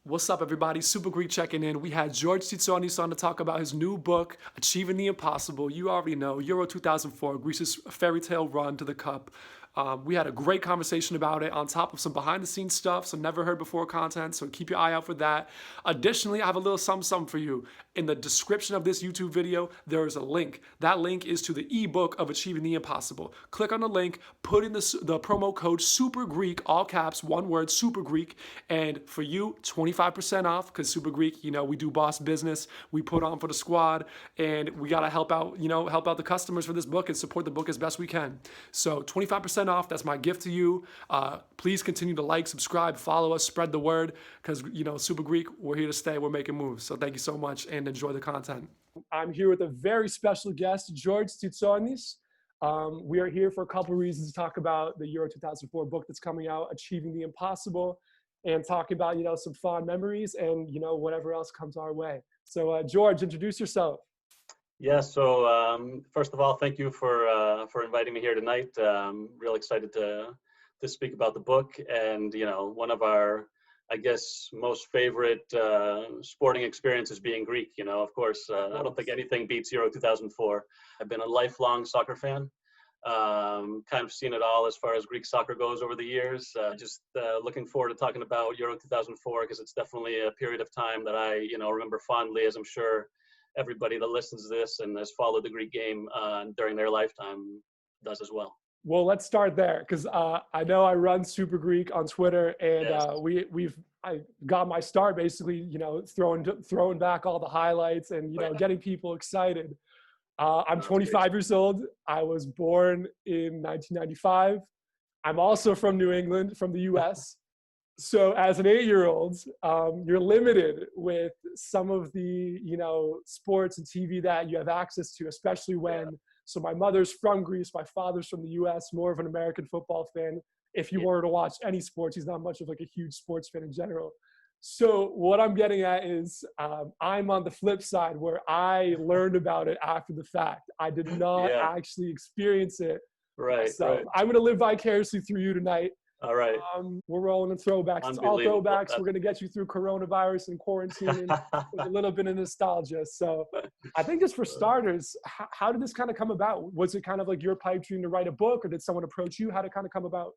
What's up, everybody? Super Greek checking in. We had George Tsitsonis on to talk about his new book, Achieving the Impossible. You already know, Euro 2004, Greece's fairy tale run to the cup. We had a great conversation about it on top of some behind the scenes stuff, some never heard before content, so keep your eye out for that. Additionally, I have a little something for you. In the description of this YouTube video, there is a link. That link is to the ebook of Achieving the Impossible. Click on the link, put in the promo code Super Greek, all caps, one word, Super Greek, and for you, 25% off, because Super Greek, we do boss business, we put on for the squad, and we gotta help out, help out the customers for this book and support the book as best we can. So 25% off, that's my gift to you. Please continue to like, subscribe, follow us, spread the word, because Super Greek, we're here to stay, we're making moves. So thank you so much and enjoy the content. I'm here with a very special guest, George Tsitsonis. We are here for a couple of reasons to talk about the Euro 2004 book that's coming out, Achieving the Impossible, and talk about some fond memories and whatever else comes our way. So George, introduce yourself. Yeah, so first of all, thank you for inviting me here tonight. Real excited to speak about the book, and one of our, I guess, most favorite sporting experiences being Greek. Of course, I don't think anything beats Euro 2004. I've been a lifelong soccer fan. Kind of seen it all as far as Greek soccer goes over the years. Just looking forward to talking about Euro 2004 because it's definitely a period of time that I remember fondly, as I'm sure everybody that listens to this and has followed the Greek game during their lifetime does as well. Well, let's start there because I know I run Super Greek on Twitter, and Yes. I got my start basically, throwing back all the highlights and getting people excited. I'm 25 years old. I was born in 1995. I'm also from New England, from the US. So as an 8-year-old, you're limited with some of the, sports and TV that you have access to, especially when, so my mother's from Greece, my father's from the US, more of an American football fan. If you were to watch any sports, he's not much of like a huge sports fan in general. So what I'm getting at is I'm on the flip side where I learned about it after the fact. I did not actually experience it. Right. So I'm going to live vicariously through you tonight. All right. We're rolling in throwbacks. It's all throwbacks. We're going to get you through coronavirus and quarantine with a little bit of nostalgia. So I think just for starters, how did this kind of come about? Was it kind of like your pipe dream to write a book, or did someone approach you? How did it kind of come about?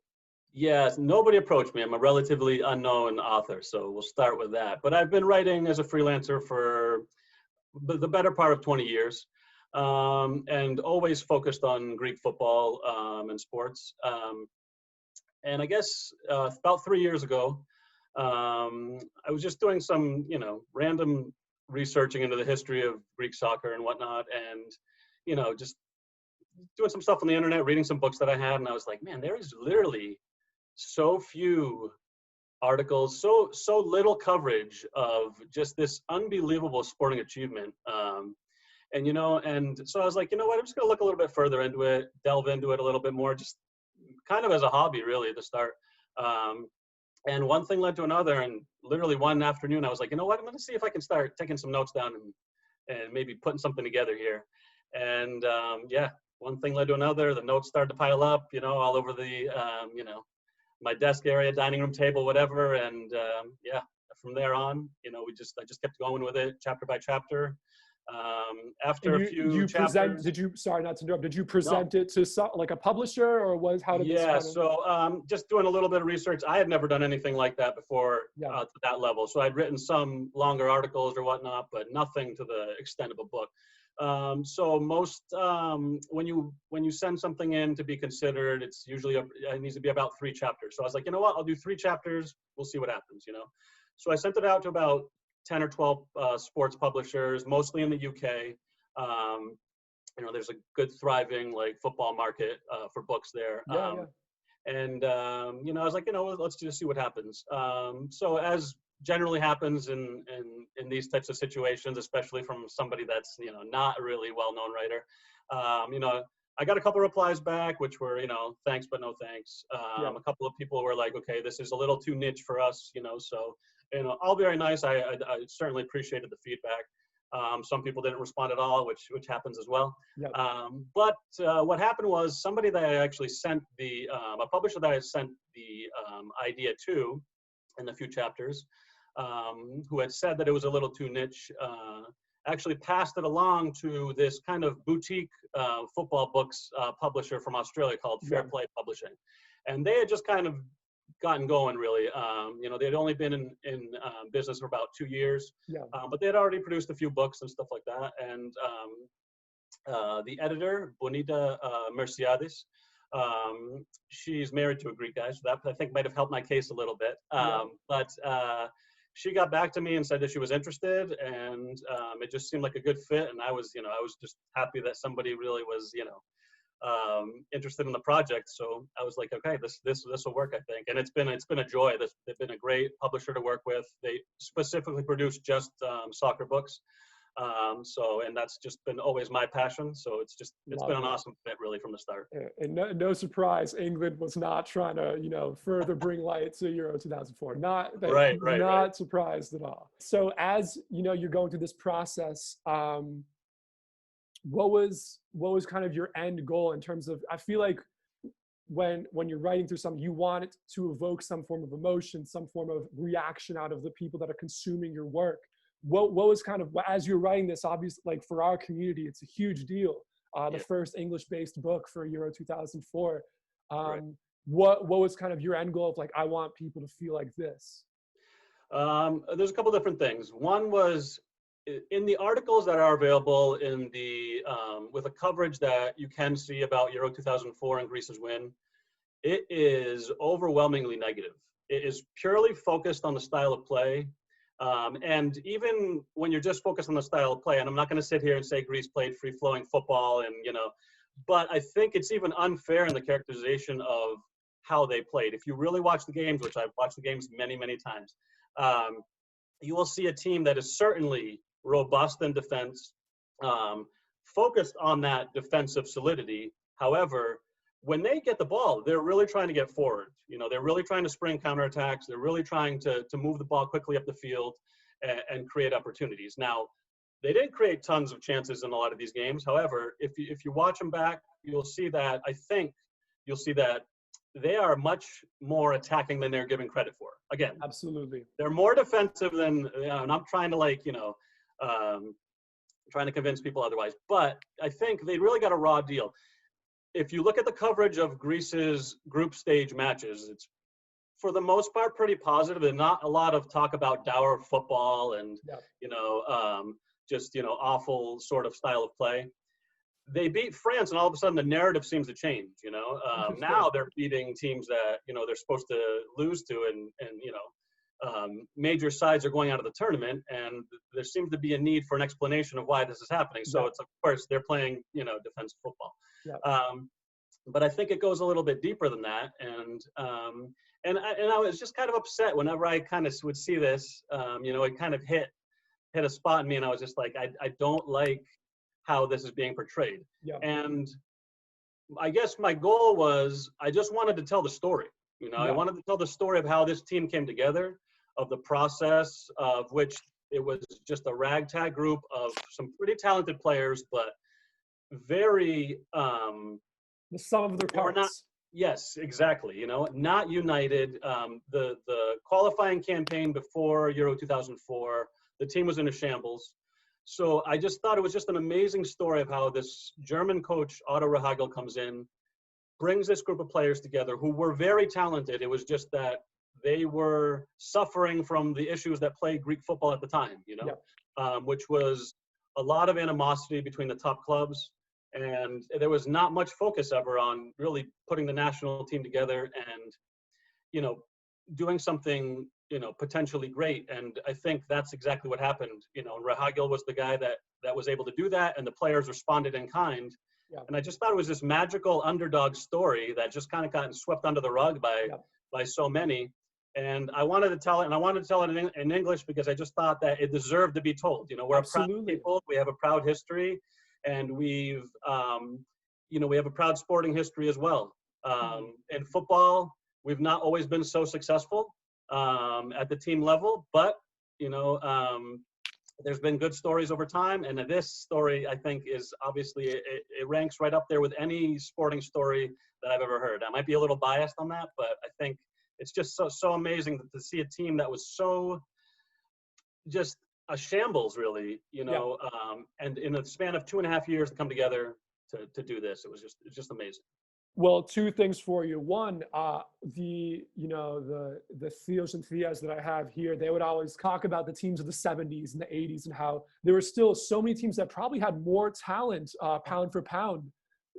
Yes, nobody approached me. I'm a relatively unknown author, so we'll start with that. But I've been writing as a freelancer for the better part of 20 years, and always focused on Greek football and sports. And I guess about 3 years ago, I was just doing some, random researching into the history of Greek soccer and whatnot, and just doing some stuff on the internet, reading some books that I had, and I was like, man, there is literally so few articles, so little coverage of just this unbelievable sporting achievement. And so I was like, you know what, I'm just gonna look a little bit further into it, delve into it a little bit more, just kind of as a hobby really to start. And one thing led to another, and literally one afternoon I was like, you know what, I'm gonna see if I can start taking some notes down and maybe putting something together here. And one thing led to another. The notes started to pile up, all over the my desk area, dining room table, whatever. And from there on, I just kept going with it chapter by chapter. After a few chapters, sorry not to interrupt, did you present No. it to like a publisher, or how did this kind of... So just doing a little bit of research. I had never done anything like that before to that level. So I'd written some longer articles or whatnot, but nothing to the extent of a book. So most when you send something in to be considered, it's usually it needs to be about 3 chapters. So I was like, you know what, I'll do 3 chapters. We'll see what happens. So I sent it out to about 10 or 12 sports publishers, mostly in the UK. There's a good thriving like football market for books there. And I was like, let's just see what happens. So as generally happens in these types of situations, especially from somebody that's not a really well-known writer, I got a couple replies back, which were thanks but no thanks. A couple of people were like, okay, this is a little too niche for us, so all very nice. I certainly appreciated the feedback. Some people didn't respond at all, which happens as well. But what happened was somebody that I actually sent a publisher that I sent the idea to in a few chapters who had said that it was a little too niche, actually passed it along to this kind of boutique football books publisher from Australia called Fair Play Publishing. And they had just kind of gotten going, really. They'd only been in business for about 2 years, but they had already produced a few books and stuff like that. And the editor, Bonita Merciades, she's married to a Greek guy, so that I think might have helped my case a little bit. But she got back to me and said that she was interested, and it just seemed like a good fit. And I was just happy that somebody really was, interested in the project. So I was like, okay, this will work, I think. And it's been a joy. They've been a great publisher to work with. They specifically produce just soccer books. And that's just been always my passion. So it's been an awesome fit, really, from the start. And no surprise, England was not trying to, further bring light to Euro 2004. Not surprised at all. So as, you're going through this process, what was kind of your end goal in terms of, I feel like when you're writing through something, you want it to evoke some form of emotion, some form of reaction out of the people that are consuming your work. What was kind of, as you're writing this, obviously, like for our community, it's a huge deal. The first English-based book for Euro 2004. What was kind of your end goal of like, I want people to feel like this? There's a couple different things. One was in the articles that are available in the, with a coverage that you can see about Euro 2004 and Greece's win, it is overwhelmingly negative. It is purely focused on the style of play. And even when you're just focused on the style of play, and I'm not going to sit here and say Greece played free-flowing football and, but I think it's even unfair in the characterization of how they played. If you really watch the games, which I've watched the games many, many times, you will see a team that is certainly robust in defense, focused on that defensive solidity. However, when they get the ball, they're really trying to get forward. They're really trying to spring counterattacks. They're really trying to move the ball quickly up the field and create opportunities. Now, they didn't create tons of chances in a lot of these games. However, if you watch them back, you'll see that they are much more attacking than they're given credit for. Again, absolutely, they're more defensive than, and I'm trying to trying to convince people otherwise. But I think they really got a raw deal. If you look at the coverage of Greece's group stage matches, it's for the most part pretty positive. There's not a lot of talk about dour football and awful sort of style of play. They beat France, and all of a sudden the narrative seems to change. Now they're beating teams that they're supposed to lose to, and major sides are going out of the tournament, and there seems to be a need for an explanation of why this is happening. So it's, of course, they're playing defensive football. But I think it goes a little bit deeper than that, and I was just kind of upset whenever I kind of would see this. It kind of hit a spot in me, and I was just like, I don't like how this is being portrayed. And I guess my goal was, I just wanted to tell the story. I wanted to tell the story of how this team came together, of the process of which it was just a ragtag group of some pretty talented players, but very the sum of their parts. Yes, exactly. Not united. The qualifying campaign before Euro 2004, the team was in a shambles. So I just thought it was just an amazing story of how this German coach, Otto Rehhagel, comes in, brings this group of players together who were very talented. It was just that they were suffering from the issues that plagued Greek football at the time, which was a lot of animosity between the top clubs. And there was not much focus ever on really putting the national team together and, doing something, potentially great. And I think that's exactly what happened. Rehhagel was the guy that was able to do that, and the players responded in kind. And I just thought it was this magical underdog story that just kind of gotten swept under the rug by so many. And I wanted to tell it, and I wanted to tell it in English because I just thought that it deserved to be told. We're Absolutely. a proud people. We have a proud history, and we have a proud sporting history as well. In football, we've not always been so successful at the team level, but there's been good stories over time, and this story, I think, is obviously it ranks right up there with any sporting story that I've ever heard. I might be a little biased on that, but I think it's just so amazing to see a team that was so just a shambles, really, and in the span of 2.5 years to come together to do this, it's just amazing. Well, two things for you. One, the Theos and Theas that I have here, they would always talk about the teams of the 70s and the 80s and how there were still so many teams that probably had more talent pound for pound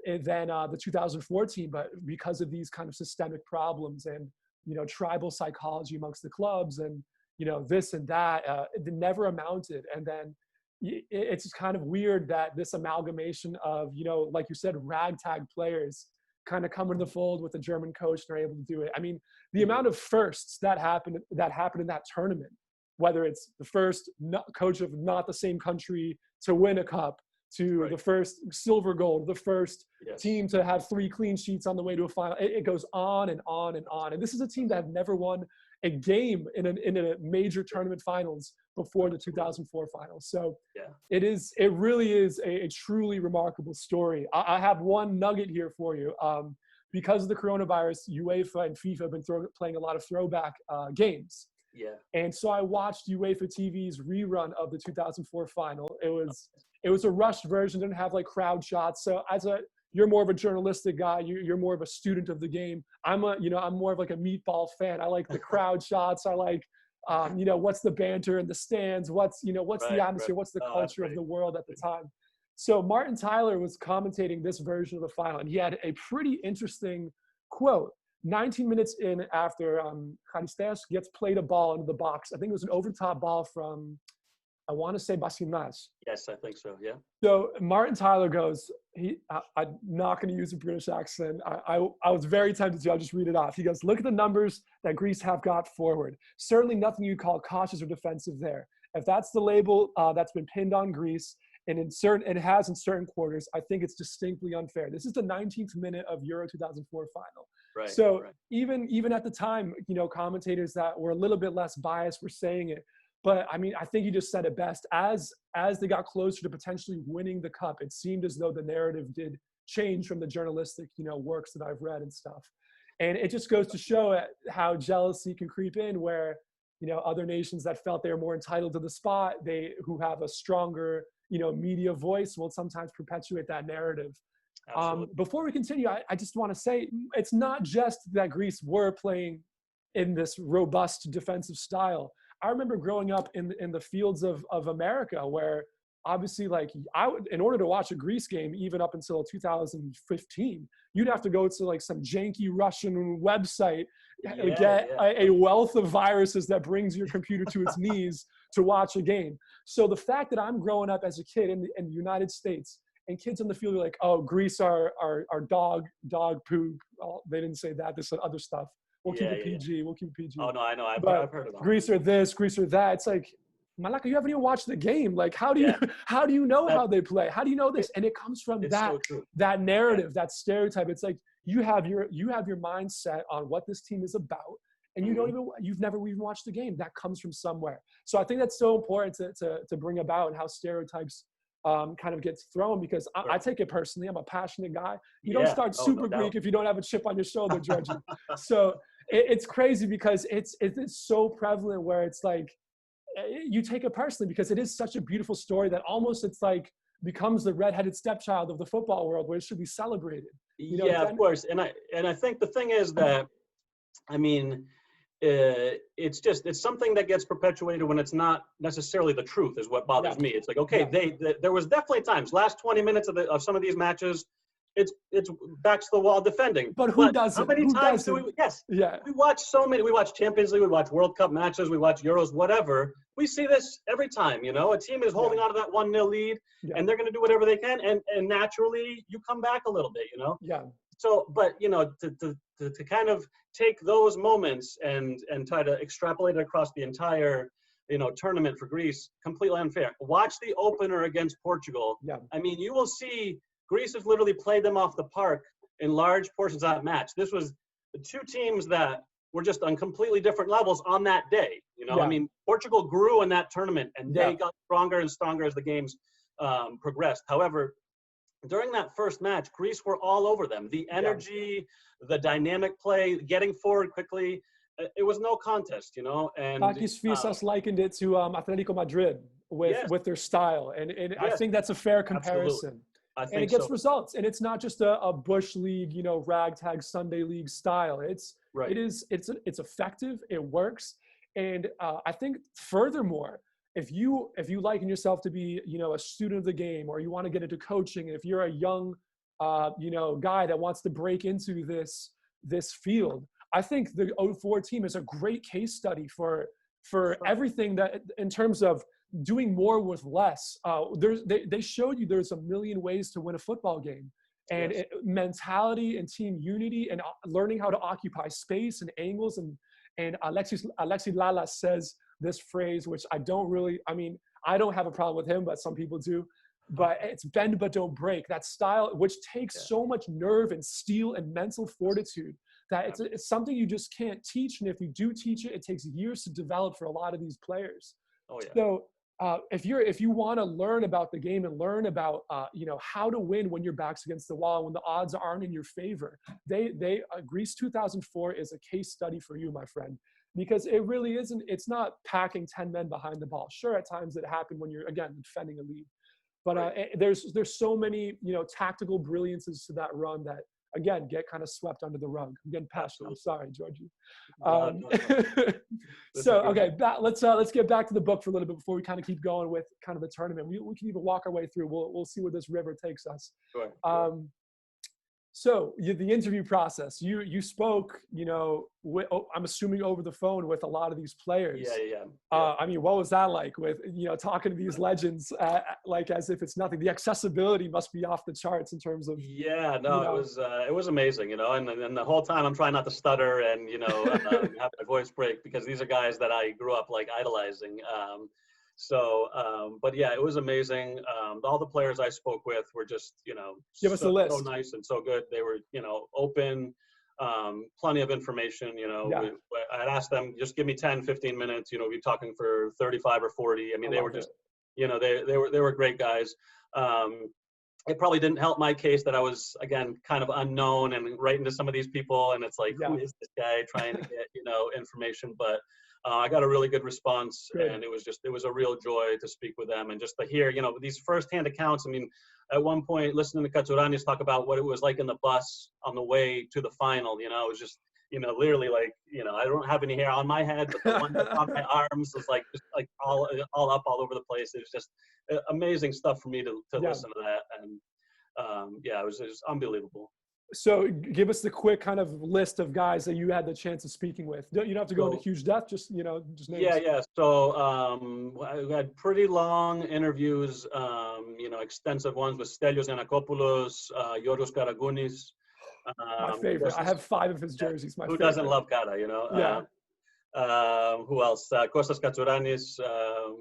than the 2014, but because of these kind of systemic problems and tribal psychology amongst the clubs and this and that, it never amounted. And then it's kind of weird that this amalgamation of like you said, ragtag players kind of come into the fold with a German coach and are able to do it. I mean, the amount of firsts that happened in that tournament, whether it's the first coach of not the same country to win a cup, to the first silver gold, the first team to have 3 clean sheets on the way to a final. It goes on and on and on. And this is a team that had never won a game in a major tournament finals before the 2004 finals. So it really is a truly remarkable story. I have one nugget here for you. Because of the coronavirus, UEFA and FIFA have been playing a lot of throwback games. Yeah. And so I watched UEFA TV's rerun of the 2004 final. It was a rushed version, didn't have like crowd shots. So you're more of a journalistic guy. You're more of a student of the game. I'm more of like a meatball fan. I like the crowd shots. I like, what's the banter in the stands? What's the atmosphere? What's the culture of the world at the time? So Martin Tyler was commentating this version of the final, and he had a pretty interesting quote. 19 minutes in, after Charisteas gets played a ball into the box. I think it was an over-the-top ball from, I want to say, Basinas. Yes, I think so, yeah. So Martin Tyler goes, I'm not going to use a British accent. I was very tempted to. I'll just read it off. He goes, look at the numbers that Greece have got forward. Certainly nothing you'd call cautious or defensive there. If that's the label that's been pinned on Greece, and it has in certain quarters, I think it's distinctly unfair. This is the 19th minute of Euro 2004 final. Right, so even at the time, commentators that were a little bit less biased were saying it. But I mean, I think you just said it best. As they got closer to potentially winning the cup, it seemed as though the narrative did change from the journalistic, works that I've read and stuff. And it just goes to show how jealousy can creep in, where other nations that felt they were more entitled to the spot, who have a stronger media voice, will sometimes perpetuate that narrative. Before we continue, I just want to say it's not just that Greece were playing in this robust defensive style. I remember growing up in the fields of America, where obviously, like, in order to watch a Greece game, even up until 2015, you'd have to go to like some janky Russian website, get a wealth of viruses that brings your computer to its knees to watch a game. So the fact that I'm growing up as a kid in the United States, and kids on the field are like, oh, Greece are dog poop. Oh, they didn't say that. They said other stuff. We'll keep it PG. We'll keep it PG. Oh, no, I know. I've heard of that. Greece are this, Greece are that. It's like, Malaka, you haven't even watched the game. Like, how do you know how they play? How do you know this? And it comes from that narrative, that stereotype. It's like you have your mindset on what this team is about, and you've never even watched the game. That comes from somewhere. So I think that's so important to bring about, and how stereotypes kind of gets thrown, because I take it personally. I'm a passionate guy. You don't start Super Greek if you don't have a chip on your shoulder, Georgie. So it's crazy, because it's so prevalent, where it's like you take it personally, because it is such a beautiful story that almost it's like becomes the redheaded stepchild of the football world, where it should be celebrated. Of course. And I think the thing is that, I mean, it's something that gets perpetuated when it's not necessarily the truth, is what bothers me. It's like, okay, there was definitely times, last 20 minutes of some of these matches, it's back to the wall defending. But who doesn't? How many times do we? Yes. Yeah. We watch so many. We watch Champions League. We watch World Cup matches. We watch Euros. Whatever. We see this every time. A team is holding on to that 1-0 lead, and they're going to do whatever they can, and naturally you come back a little bit. Yeah. So, but to kind of take those moments and try to extrapolate it across the entire tournament for Greece, completely unfair. Watch the opener against Portugal. Yeah. I mean, you will see Greece has literally played them off the park in large portions of that match. This was the two teams that were just on completely different levels on that day. I mean, Portugal grew in that tournament, and they got stronger and stronger as the games progressed. However, during that first match, Greece were all over them. The energy, the dynamic play, getting forward quickly, it was no contest, you know, and Takis Fisas likened it to Atletico Madrid yes, with their style, and I yes, think that's a fair absolutely. comparison. I And it think gets so. results, and it's not just a Bush League, you know, ragtag Sunday League style. Right. It's effective. It works, and I think furthermore, if you liken yourself to be, you know, a student of the game, or you want to get into coaching, and if you're a young, you know, guy that wants to break into this field, I think the '04 team is a great case study for everything that in terms of doing more with less. They showed you there's a million ways to win a football game, and Yes. mentality and team unity and learning how to occupy space and angles. And Alexi Lala says this phrase, which I don't really. I mean, I don't have a problem with him, but some people do. But it's bend but don't break. That style, which takes so much nerve and steel and mental fortitude, that it's something you just can't teach. And if you do teach it, it takes years to develop for a lot of these players. Oh yeah. So if you want to learn about the game and learn about you know, how to win when your back's against the wall, when the odds aren't in your favor, Greece 2004 is a case study for you, my friend, because it really isn't. It's not packing 10 men behind the ball. Sure, at times it happened when you're, again, defending a lead, but there's so many, you know, tactical brilliances to that run that, again, get kind of swept under the rug. I'm getting passionate. I'm sorry, Georgie. No. So okay, let's get back to the book for a little bit before we kind of keep going with kind of the tournament. We can even walk our way through. We'll see where this river takes us. Sure. So the interview process, you spoke, you know, I'm assuming over the phone with a lot of these players. Yeah. I mean, what was that like with, you know, talking to these legends, like as if it's nothing? The accessibility must be off the charts in terms of. Yeah, no, you know, it was amazing, you know, and the whole time I'm trying not to stutter and, you know, have my voice break, because these are guys that I grew up like idolizing. But yeah, it was amazing. All the players I spoke with were just, you know, Give us a list. so nice and so good. They were, you know, open, plenty of information, you know. Yeah. I'd asked them, just give me 10, 15 minutes, you know, we're talking for 35 or 40. I mean, they were just, you know, they were great guys. It probably didn't help my case that I was, again, kind of unknown and right into some of these people. And it's like, who is this guy trying to get, you know, information? But I got a really good response. Good. And it was a real joy to speak with them and just to hear, you know, these firsthand accounts. I mean, at one point, listening to Katsouranis talk about what it was like in the bus on the way to the final, you know, it was just, you know, literally like, you know, I don't have any hair on my head, but the one that's on my arms was like, just like all up all over the place. It was just amazing stuff for me to listen to that. And yeah, it was unbelievable. So give us the quick kind of list of guys that you had the chance of speaking with. You don't have to go into huge depth, just, you know, just names. Yeah. So I had pretty long interviews, you know, extensive ones with Stelios Giannakopoulos, Yorgos Karagounis. My favorite. I have 5 of his jerseys. My favorite. Who doesn't love Kara, you know? Yeah. Who else? Kostas Katsouranis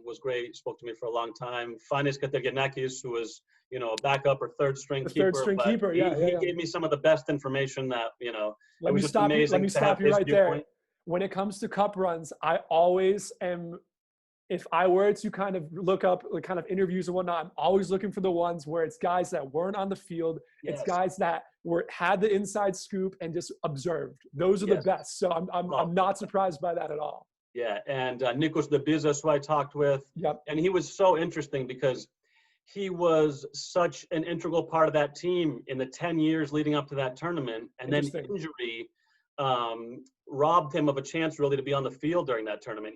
was great. Spoke to me for a long time. Fanis Katergianakis, who was, you know, a backup or third string keeper. He gave me some of the best information that, you know, let me stop you right there. When it comes to cup runs, I always am, if I were to kind of look up like kind of interviews and whatnot, I'm always looking for the ones where it's guys that weren't on the field. Yes. It's guys that had the inside scoop and just observed. Those are the best. So I'm not surprised by that at all. Yeah, and Nikos Debizas, who I talked with, and he was so interesting because he was such an integral part of that team in the 10 years leading up to that tournament, and then injury robbed him of a chance really to be on the field during that tournament.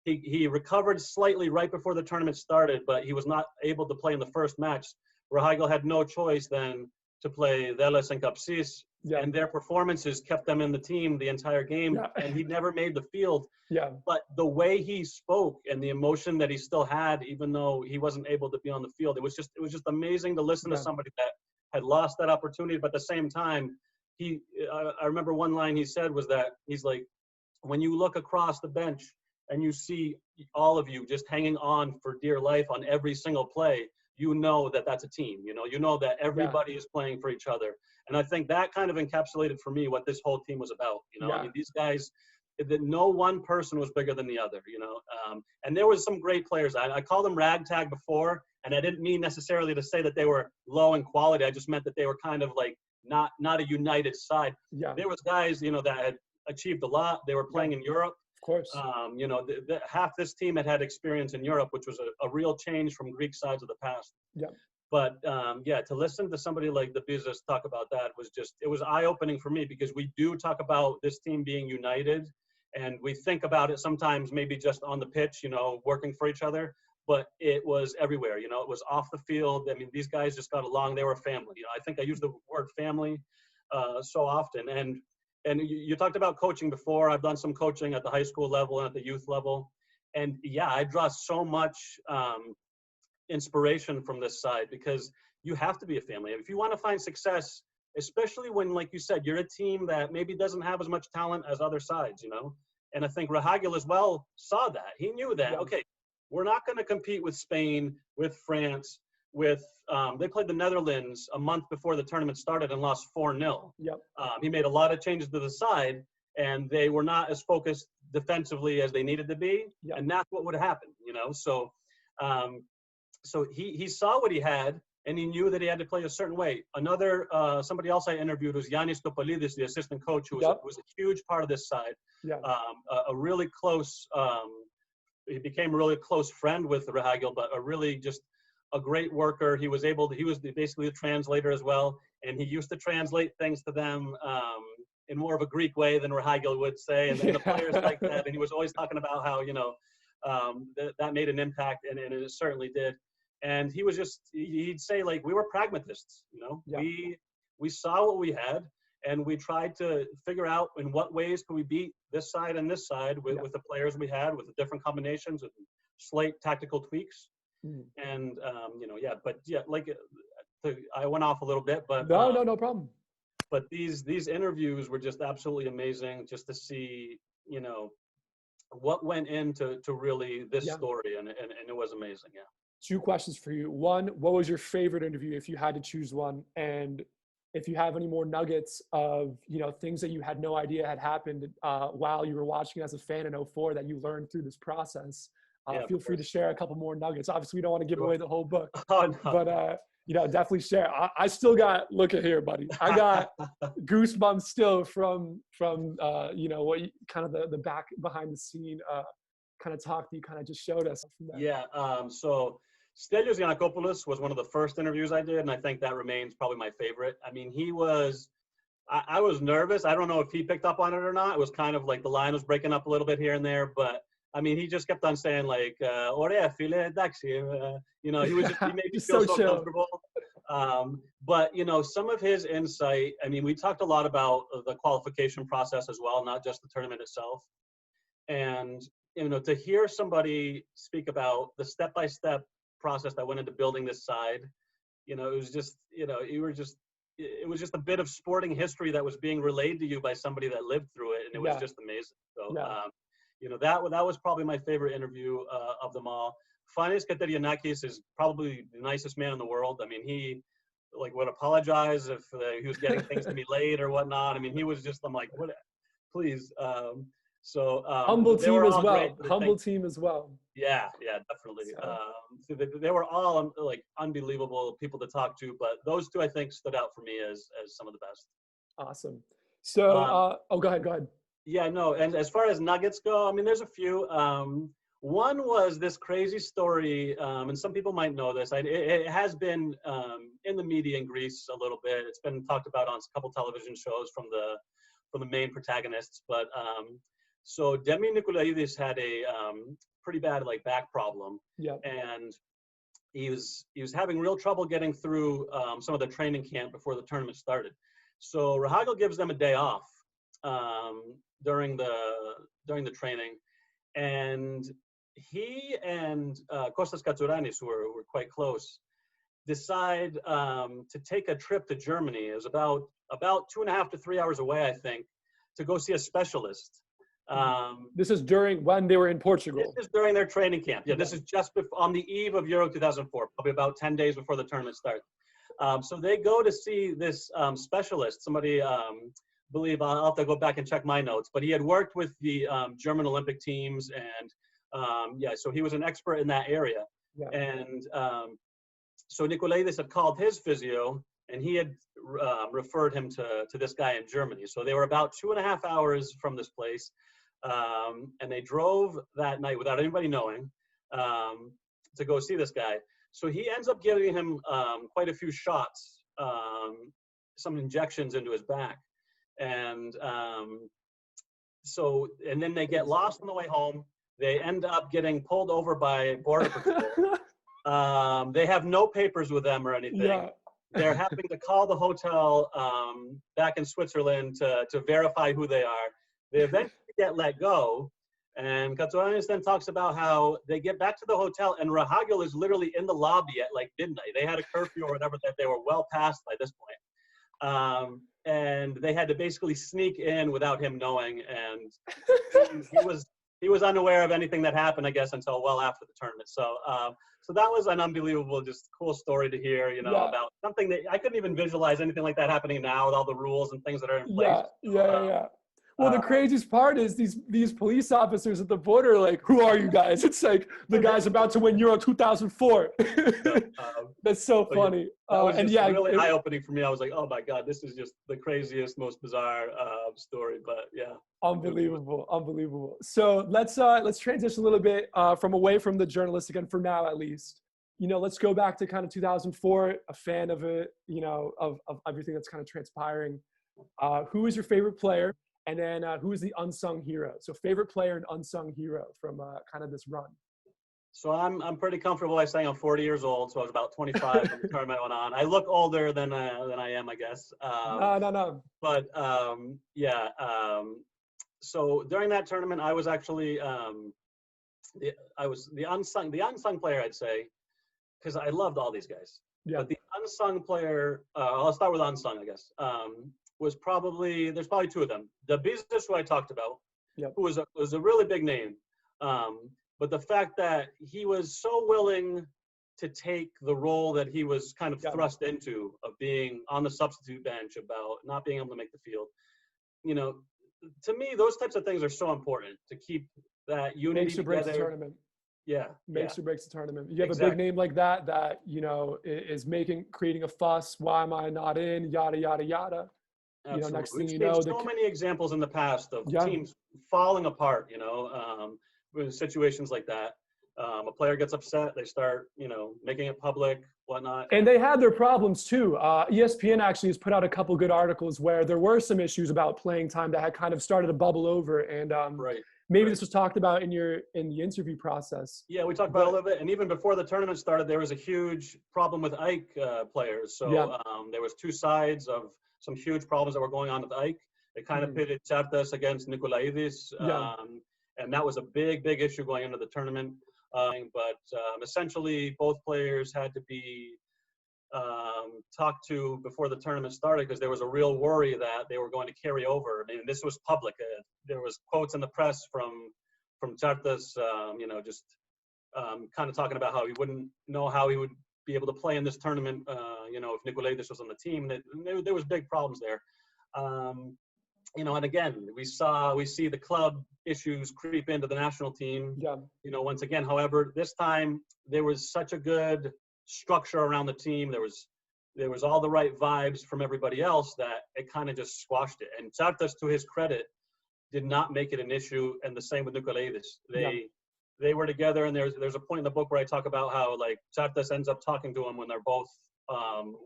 He recovered slightly right before the tournament started, but he was not able to play in the first match. Rahagel had no choice then to play Veles and Kapsis, and their performances kept them in the team the entire game, and he never made the field. But the way he spoke and the emotion that he still had, even though he wasn't able to be on the field, it was just amazing to listen to somebody that had lost that opportunity. But at the same time, I remember one line he said was that he's like, when you look across the bench and you see all of you just hanging on for dear life on every single play, you know that that's a team. You know that everybody is playing for each other. And I think that kind of encapsulated for me what this whole team was about. I mean, these guys, that no one person was bigger than the other, and there was some great players. I called them ragtag before, and I didn't mean necessarily to say that they were low in quality. I just meant that they were kind of like not a united side. There was guys, that had achieved a lot. They were playing in Europe. Of course. You know, half this team had experience in Europe, which was a real change from Greek sides of the past. Yeah. But yeah, to listen to somebody like the Bizas talk about that was just, it was eye-opening for me, because we do talk about this team being united, and we think about it sometimes maybe just on the pitch, you know, working for each other, but it was everywhere, you know, it was off the field. I mean, these guys just got along. They were a family. You know, I think I use the word family so often. And you talked about coaching before. I've done some coaching at the high school level and at the youth level. And yeah, I draw so much inspiration from this side, because you have to be a family. If you want to find success, especially when, like you said, you're a team that maybe doesn't have as much talent as other sides, you know? And I think Rahagil as well saw that. He knew that, okay, we're not going to compete with Spain, with France, with, they played the Netherlands a month before the tournament started and lost 4-0. Yep. He made a lot of changes to the side, and they were not as focused defensively as they needed to be. Yep. And that's what would happen, you know? So, so he saw what he had, and he knew that he had to play a certain way. Another, somebody else I interviewed was Yannis Topalidis, the assistant coach, who was a huge part of this side. Yeah. A really close, he became a really close friend with Rahagil, but a really just a great worker. He was basically a translator as well, and he used to translate things to them in more of a Greek way than Rahagil would say, and then the players like that. And he was always talking about how, you know, that made an impact, and it certainly did. And he was just, he'd say, like, we were pragmatists, you know. Yeah. We saw what we had, and we tried to figure out in what ways could we beat this side and this side with the players we had, with the different combinations and slight tactical tweaks. And, you know, but like, I went off a little bit, but. No problem. But these interviews were just absolutely amazing, just to see, you know, what went into really this story, and it was amazing. Yeah. 2 questions for you. One, what was your favorite interview if you had to choose one? And if you have any more nuggets of, you know, things that you had no idea had happened while you were watching as a fan in 2004 that you learned through this process, feel free to share a couple more nuggets. Obviously, we don't want to give away the whole book, but you know, definitely share. I still got, look at here, buddy. I got goosebumps still from you know, what kind of the back behind the scene kind of talk that you kind of just showed us. Yeah. So Stelios Giannakopoulos was one of the first interviews I did, and I think that remains probably my favorite. I mean, I was nervous. I don't know if he picked up on it or not. It was kind of like the line was breaking up a little bit here and there, but I mean, he just kept on saying like, "Ore, file, daxi." You know, he made me feel so comfortable. But you know, some of his insight. I mean, we talked a lot about the qualification process as well, not just the tournament itself. And you know, to hear somebody speak about the step-by-step process that went into building this side, you know, it was just, you know, it was just a bit of sporting history that was being relayed to you by somebody that lived through it, and it was just amazing. So. You know, that was probably my favorite interview of them all. Fanis Katerianakis is probably the nicest man in the world. I mean, he like would apologize if he was getting things to me late or whatnot. I mean, he was just, I'm like, what, please. Humble team as well. Humble team as well. Yeah, definitely. So they were all like unbelievable people to talk to, but those 2 I think stood out for me as some of the best. Awesome. So, go ahead. Yeah, no, and as far as nuggets go, I mean, there's a few. One was this crazy story, and some people might know this. It has been in the media in Greece a little bit. It's been talked about on a couple television shows from the main protagonists. But so Demi Nikolaidis had a pretty bad like back problem, and he was having real trouble getting through some of the training camp before the tournament started. So Rahagil gives them a day off during the training, and he and Kostas Katsouranis, who were quite close, decide to take a trip to Germany. It was about 2.5 to 3 hours away, I think, to go see a specialist. This is when they were in Portugal. This is during their training camp. Yeah, this is just on the eve of Euro 2004, probably about 10 days before the tournament starts. So they go to see this specialist, somebody, believe I'll have to go back and check my notes, but he had worked with the German Olympic teams, and so he was an expert in that area. And so Nikolaidis had called his physio and he had referred him to this guy in Germany. So they were about 2.5 hours from this place, and they drove that night without anybody knowing to go see this guy. So he ends up giving him quite a few shots, some injections into his back, and and then they get lost on the way home. They end up getting pulled over by Border Patrol. They have no papers with them or anything. Yeah. They're having to call the hotel back in Switzerland to verify who they are. They eventually get let go. And Katsoanis then talks about how they get back to the hotel and Rahagel is literally in the lobby at like midnight. They had a curfew or whatever that they were well past by this point. And they had to basically sneak in without him knowing. And he was unaware of anything that happened, I guess, until well after the tournament. So that was an unbelievable, just cool story to hear, about something that I couldn't even visualize anything like that happening now with all the rules and things that are in place. Yeah. Well, the craziest part is these police officers at the border are like, who are you guys? It's like the guy's about to win Euro 2004. That's so funny. That was really eye-opening for me. I was like, oh my God, this is just the craziest, most bizarre story. But yeah. Unbelievable. So let's transition a little bit from away from the journalistic, and for now at least, let's go back to kind of 2004, a fan of it, of everything that's kind of transpiring. Who is your favorite player? And then who is the unsung hero? So favorite player and unsung hero from kind of this run. So I'm pretty comfortable by saying I'm 40 years old. So I was about 25 when the tournament went on. I look older than I am, I guess. No. But yeah. So during that tournament, I was actually I was the unsung player, I'd say, because I loved all these guys. Yeah. But the unsung player, I'll start with unsung, I guess. There's probably two of them. Dabizis, who I talked about, who was a really big name. But the fact that he was so willing to take the role that he was kind of thrust into, of being on the substitute bench, about not being able to make the field, to me, those types of things are so important to keep that unity together. Makes or breaks the tournament. Yeah. Makes or breaks the tournament. You have a big name like that is creating a fuss. Why am I not in? Yada, yada, yada. Absolutely. Next thing We've seen so many examples in the past of teams falling apart, with situations like that. A player gets upset, they start, making it public, whatnot. And they had their problems too. ESPN actually has put out a couple good articles where there were some issues about playing time that had kind of started to bubble over. And maybe this was talked about in the interview process. Yeah, we talked about it a little bit. And even before the tournament started, there was a huge problem with AEK players. So there was two sides of some huge problems that were going on with AEK. They kind of pitted Chartas against Nikolaidis. And that was a big issue going into the tournament. But essentially, both players had to be talked to before the tournament started, because there was a real worry that they were going to carry over. I mean, this was public. There was quotes in the press from Chartas, just kind of talking about how he wouldn't know how he would be able to play in this tournament, if Nikolaidis was on the team. There was big problems there. And again, we see the club issues creep into the national team. Once again, however, this time there was such a good structure around the team. There was all the right vibes from everybody else that it kind of just squashed it. And Chartas, to his credit, did not make it an issue. And the same with Nikolaidis. They were together, and there's a point in the book where I talk about how like Chartas ends up talking to him when they're both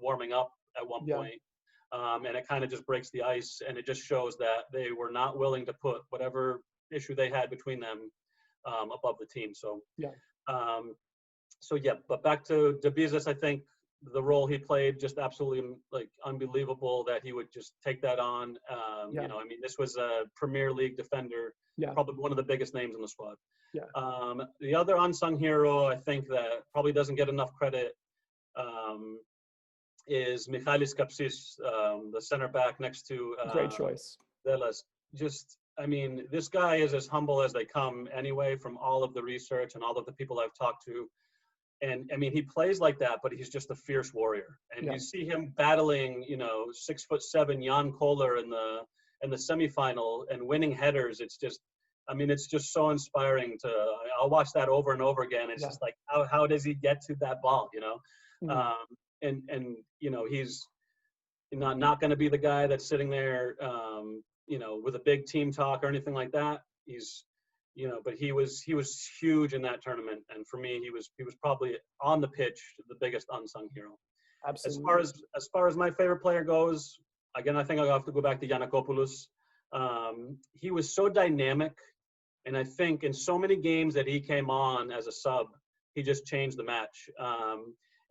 warming up at one point. And it kind of just breaks the ice, and it just shows that they were not willing to put whatever issue they had between them above the team. So but back to Dabizis, I think the role he played, just absolutely like unbelievable that he would just take that on. This was a Premier League defender, probably one of the biggest names in the squad. The other unsung hero, I think, that probably doesn't get enough credit is Michalis Kapsis, the center back next to great choice. Velas. This guy is as humble as they come anyway, from all of the research and all of the people I've talked to. And he plays like that, but he's just a fierce warrior. And you see him battling, 6'7" Jan Koller in the semifinal and winning headers. It's just so inspiring I'll watch that over and over again. It's just like, how does he get to that ball, And he's not going to be the guy that's sitting there, with a big team talk or anything like that. But he was huge in that tournament, and for me, he was probably on the pitch the biggest unsung hero. Absolutely. As far as my favorite player goes, again, I think I'll have to go back to Giannakopoulos. He was so dynamic, and I think in so many games that he came on as a sub, he just changed the match.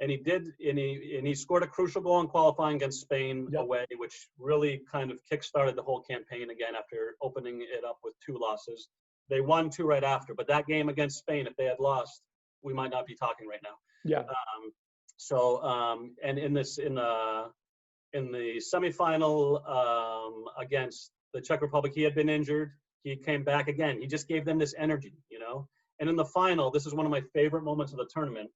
And he scored a crucial goal in qualifying against Spain away, which really kind of kickstarted the whole campaign again after opening it up with 2 losses. They won 2 right after, but that game against Spain, if they had lost, we might not be talking right now. Yeah. And in the semifinal against the Czech Republic, he had been injured. He came back again. He just gave them this energy, And in the final, this is one of my favorite moments of the tournament.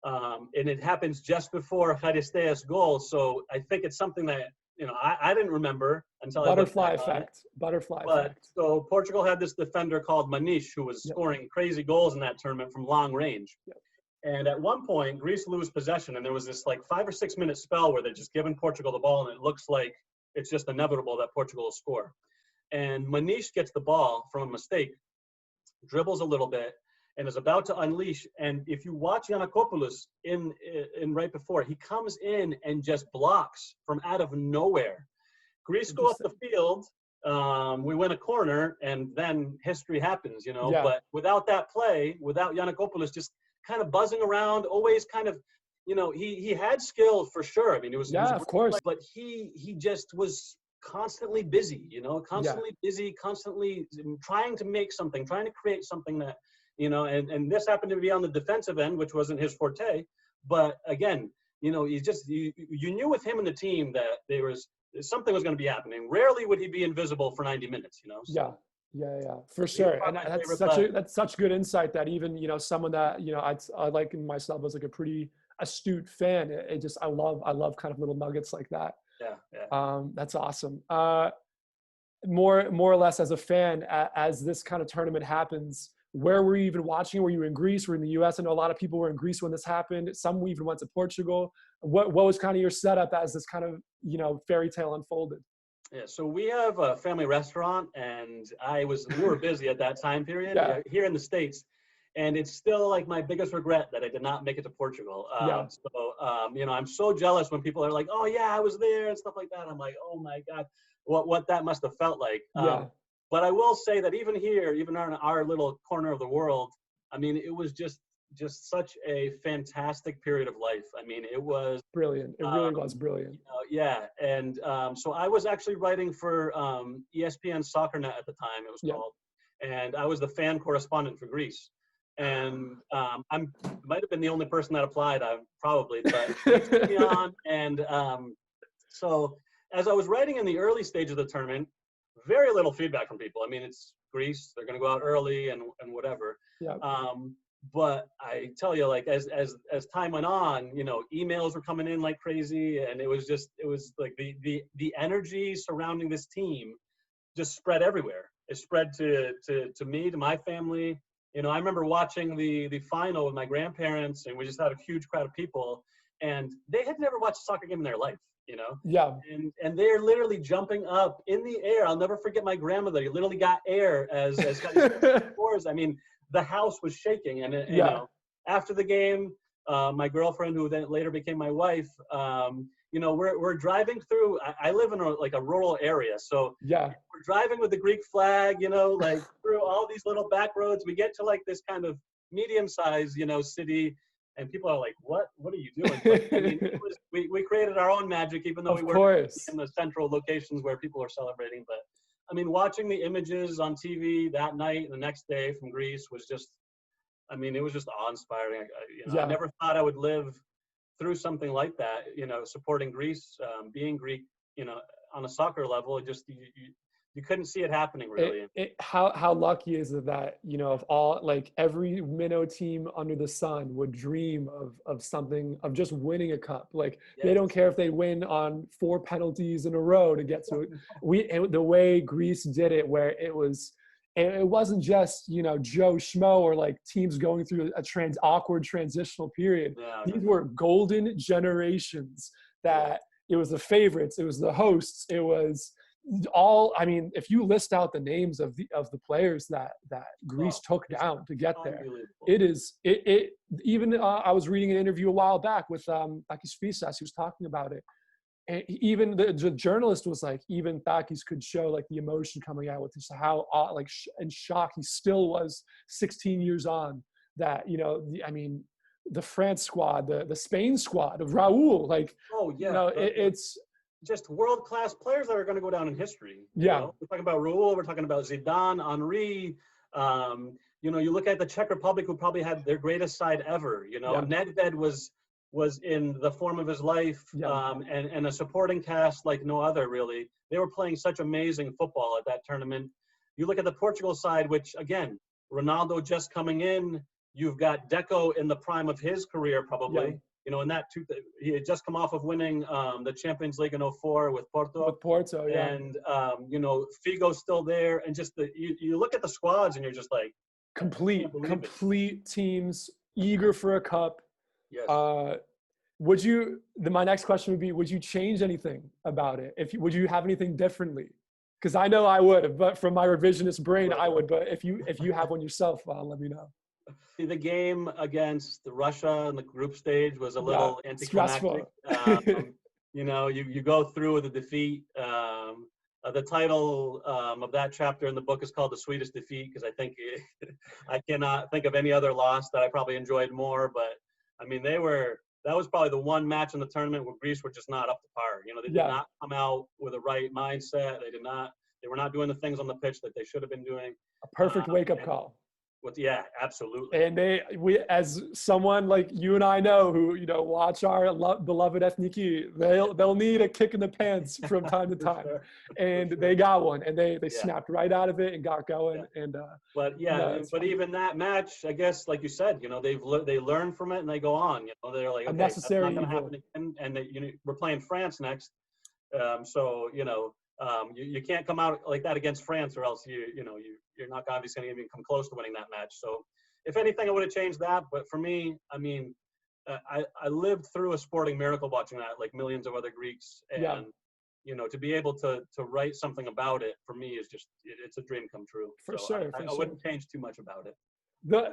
And it happens just before Charisteas' goal. So I think it's something that, I didn't remember until Butterfly effect. So Portugal had this defender called Manish who was scoring crazy goals in that tournament from long range. Yep. And at one point, Greece lose possession, and there was this like 5 or 6 minute spell where they're just giving Portugal the ball, and it looks like it's just inevitable that Portugal will score. And Manish gets the ball from a mistake, dribbles a little bit, and is about to unleash. And if you watch Giannakopoulos in right before, he comes in and just blocks from out of nowhere. Greece go up the field. We win a corner, and then history happens, But without that play, without Giannakopoulos just kind of buzzing around, always kind of, he had skill for sure. I mean, it was of course. But he just was constantly busy, busy, constantly trying to make something, trying to create something that, and this happened to be on the defensive end, which wasn't his forte. But again, you knew with him and the team that something was going to be happening. Rarely would he be invisible for 90 minutes, Yeah, for sure. And that's such good insight that even, someone that, I like in myself as like a pretty astute fan, I love kind of little nuggets like that. Yeah. That's awesome. More or less as a fan, as this kind of tournament happens, where were you even watching? Were you in Greece? Were you in the US? I know a lot of people were in Greece when this happened. Some even went to Portugal. What was kind of your setup as this kind of, fairy tale unfolded? Yeah, so we have a family restaurant, and we were busy at that time period here in the States. And it's still like my biggest regret that I did not make it to Portugal. I'm so jealous when people are like, oh yeah, I was there and stuff like that. I'm like, oh my God, what that must have felt like. But I will say that even here, even in our little corner of the world, I mean, it was just such a fantastic period of life. I mean, it was brilliant. It really was brilliant. And so I was actually writing for ESPN SoccerNet at the time, it was called, and I was the fan correspondent for Greece. And I might have been the only person that applied, probably, but took me on. And so as I was writing in the early stage of the tournament, very little feedback from people. I mean, it's Greece; they're going to go out early and whatever. But I tell you, like as time went on, emails were coming in like crazy, and it was like the energy surrounding this team just spread everywhere. It spread to me, to my family. I remember watching the final with my grandparents, and we just had a huge crowd of people, and they had never watched a soccer game in their life, And they're literally jumping up in the air. I'll never forget my grandmother. He literally got air as scores. I mean, the house was shaking, and after the game, my girlfriend, who then later became my wife, we're driving through. I live in a rural area, so we're driving with the Greek flag, like through all these little back roads. We get to like this kind of medium-sized, city, and people are like, "What are you doing?" But, I mean, we created our own magic, even though we weren't in the central locations where people are celebrating. But I mean, watching the images on TV that night and the next day from Greece was just, I mean, it was just awe-inspiring. I never thought I would live through something like that, supporting Greece, being Greek, on a soccer level. It just, you couldn't see it happening, really. How lucky is it that, of all, like every minnow team under the sun would dream of something, of just winning a cup. Like they don't care if they win on 4 penalties in a row to get to it. The way Greece did it, where it wasn't just, Joe Schmo or like teams going through a awkward transitional period. These were golden generations that it was the favorites, it was the hosts, it was all. I mean, if you list out the names of the players that Greece Oh, took it's down to get there, unbelievable. it is it even I was reading an interview a while back with Takis Fisas. He was talking about it. And even the journalist was like, even Takis could show like the emotion coming out with just how like in shock he still was 16 years on. That I mean, the France squad, the Spain squad of Raúl, like Oh yeah, it's just world-class players that are going to go down in history. yeah. We're talking about Raúl, we're talking about Zidane, Henri. You look at the Czech Republic, who probably had their greatest side ever. Yeah. Nedved was in the form of his life, Yeah. and a supporting cast like no other, really. They were playing such amazing football at that tournament. You look at the Portugal side, which, again, Ronaldo just coming in. You've got Deco in the prime of his career, probably. Yeah. In that he had just come off of winning the Champions League in 2004 with Porto. With Porto, yeah. And, Figo's still there. And just you look at the squads and you're just like. Complete teams, eager for a cup. Yes. My next question would be, would you change anything about it? Would you have anything differently? Because I know I would, but from my revisionist brain, I would. But if you have one yourself, let me know. The game against Russia in the group stage was a little anticlimactic. You go through with a defeat. The title of that chapter in the book is called "The Sweetest Defeat" because I think I cannot think of any other loss that I probably enjoyed more. But I mean, that was probably the one match in the tournament where Greece were just not up to par. They did not come out with the right mindset. They were not doing the things on the pitch that they should have been doing. A perfect wake-up call. Yeah, absolutely. And we, as someone like you and I know, who watch our beloved Ethniki, they'll need a kick in the pants from time to time, and they got one, and they snapped right out of it and got going. Yeah. And but even that match, I guess, like you said, they learn from it and they go on. They're like, okay, that's not going to happen again. And we're playing France next, so you can't come out like that against France, or else you're not obviously going to even come close to winning that match. So if anything, I would have changed that. But for me, I mean, I lived through a sporting miracle watching that, like millions of other Greeks. And, to be able to write something about it, for me, is just, it's a dream come true. For sure. I wouldn't change too much about it.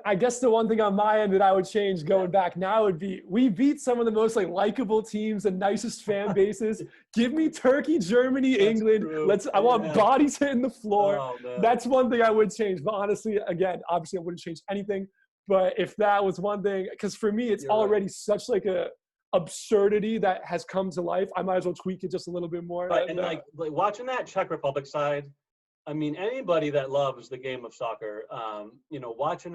I guess the one thing on my end that I would change going back now would be, we beat some of the most likable teams and nicest fan bases. Give me Turkey, Germany, England. True. I want bodies hitting the floor. Oh, that's one thing I would change. But honestly, again, obviously I wouldn't change anything. But if that was one thing, because for me, it's already such like a absurdity that has come to life. I might as well tweak it just a little bit more. Right, and like watching that Czech Republic side, I mean, anybody that loves the game of soccer, watching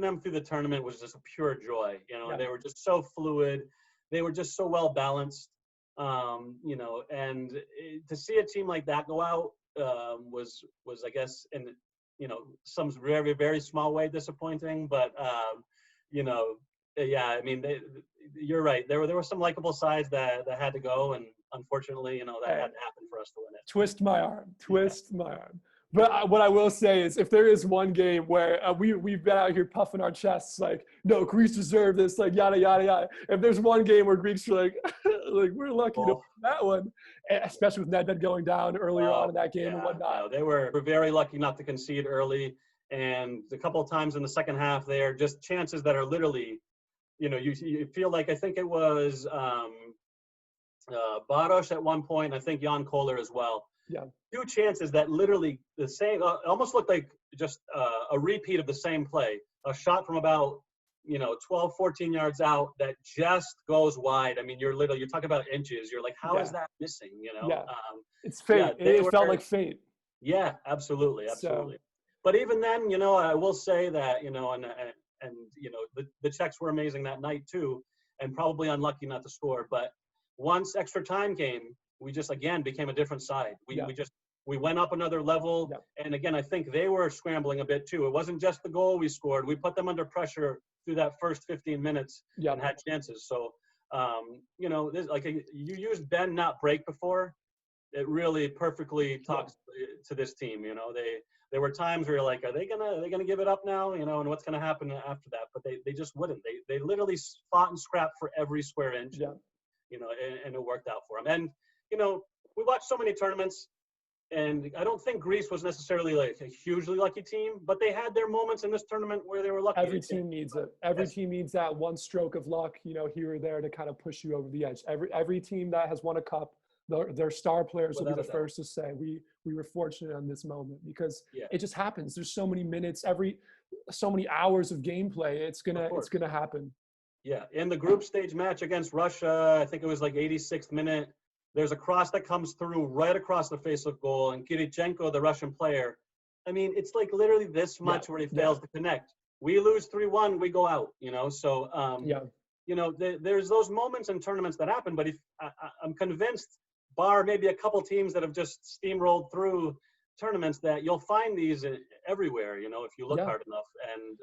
them through the tournament was just a pure joy. They were just so fluid, they were just so well balanced. And to see a team like that go out was I guess in some very, very small way disappointing. But I mean, you're right. There were some likable sides that had to go, and unfortunately, that had to happen for us to win it. Twist my arm. But what I will say is, if there is one game where we've been out here puffing our chests like, no, Greece deserve this, like yada yada yada. If there's one game where Greeks are like, we're lucky to win that one, especially with Nedved going down earlier on in that game and whatnot. They were very lucky not to concede early, and a couple of times in the second half there, just chances that are literally, you feel like, I think it was Baros at one point, I think Jan Koller as well. Yeah. Two chances that literally the same, almost looked like just a repeat of the same play. A shot from about, 12, 14 yards out that just goes wide. I mean, you're talking about inches. You're like, how is that missing? Yeah. It's fate. It felt like fate. Yeah, absolutely. So. But even then, I will say that, the Czechs were amazing that night too, and probably unlucky not to score. But once extra time came, we just, again, became a different side. We went up another level. Yeah. And again, I think they were scrambling a bit too. It wasn't just the goal we scored. We put them under pressure through that first 15 minutes and had chances. So, you used bend, not break before. It really perfectly talks to this team. There were times where you're like, are they gonna give it up now? And what's gonna happen after that? But they just wouldn't. They literally fought and scrapped for every square inch. Yeah. and it worked out for them. And, we watched so many tournaments, and I don't think Greece was necessarily like a hugely lucky team, but they had their moments in this tournament where they were lucky. Every team needs it. Every team needs that one stroke of luck, here or there to kind of push you over the edge. Every team that has won a cup, their star players will be the first to say, we were fortunate on this moment, because it just happens. There's so many minutes, so many hours of gameplay. It's gonna happen. Yeah, in the group stage match against Russia, I think it was like 86th minute. There's a cross that comes through right across the face of goal, and Kirichenko, the Russian player, I mean, it's like literally this much where he fails to connect. We lose 3-1, we go out, So, there's those moments in tournaments that happen, but I'm convinced, bar maybe a couple teams that have just steamrolled through tournaments, that you'll find these everywhere, if you look hard enough. And,